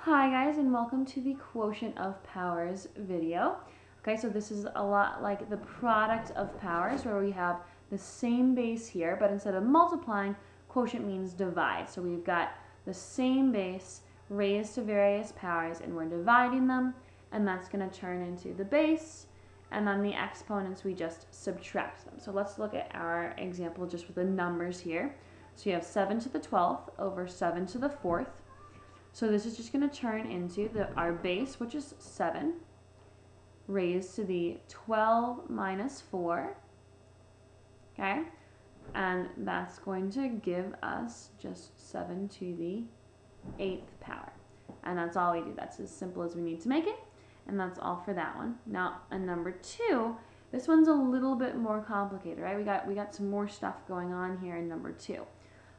Hi guys, and welcome to the quotient of powers video. Okay, so this is a lot like the product of powers where we have the same base here, but instead of multiplying, quotient means divide. So we've got the same base raised to various powers and we're dividing them, and that's going to turn into the base, and then the exponents we just subtract them. So let's look at our example just with the numbers here. So you have 7 to the 12th over 7 to the 4th. So this is just going to turn into our base, which is 7, raised to the 12 minus 4, okay? And that's going to give us just 7 to the 8th power. And that's all we do. That's as simple as we need to make it. And that's all for that one. Now, on number 2, this one's a little bit more complicated, right? We got some more stuff going on here in number 2.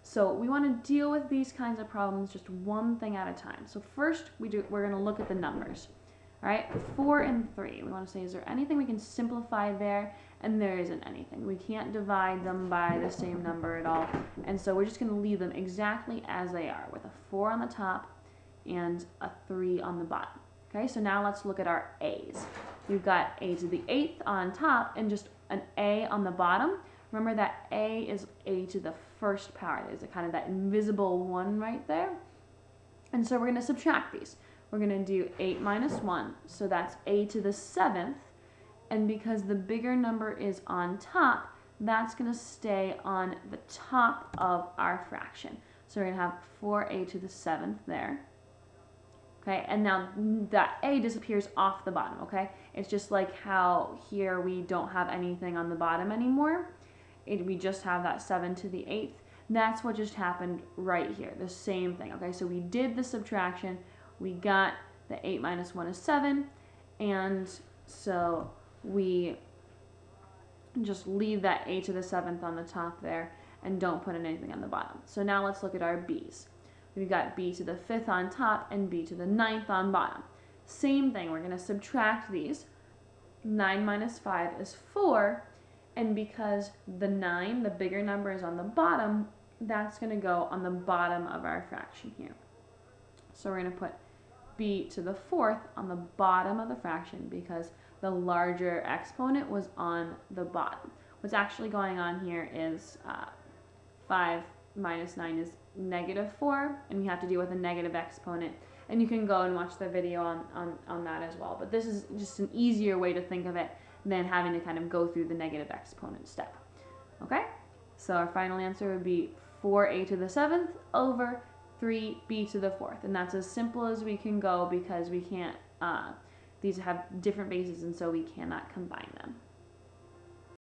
So we want to deal with these kinds of problems just one thing at a time. So first we're going to look at the numbers. All right, 4 and 3. We want to say, is there anything we can simplify there? And there isn't anything. We can't divide them by the same number at all. And so we're just going to leave them exactly as they are, with a 4 on the top and a 3 on the bottom. Okay, so now let's look at our A's. We've got a to the 8th on top and just an a on the bottom. Remember that a is a to the first power. There's kind of that invisible 1 right there. And so we're going to subtract these. We're going to do 8 minus 1, so that's a to the 7th. And because the bigger number is on top, that's going to stay on the top of our fraction. So we're going to have 4a to the 7th there. Okay, and now that a disappears off the bottom, okay? It's just like how here we don't have anything on the bottom anymore. We just have that 7 to the 8th. That's what just happened right here, the same thing, okay? So we did the subtraction, we got the 8 minus 1 is 7, and so we just leave that a to the 7th on the top there and don't put anything on the bottom. So now let's look at our b's. We've got b to the 5th on top and b to the 9th on bottom. Same thing, we're going to subtract these. 9 minus 5 is 4. And because the 9, the bigger number, is on the bottom, that's going to go on the bottom of our fraction here. So we're going to put b to the 4th on the bottom of the fraction because the larger exponent was on the bottom. What's actually going on here is 5 minus 9 is negative 4, and we have to deal with a negative exponent. And you can go and watch the video on that as well. But this is just an easier way to think of it than having to kind of go through the negative exponent step. Okay? So our final answer would be 4a to the 7th over 3b to the 4th. And that's as simple as we can go because we can't, these have different bases and so we cannot combine them.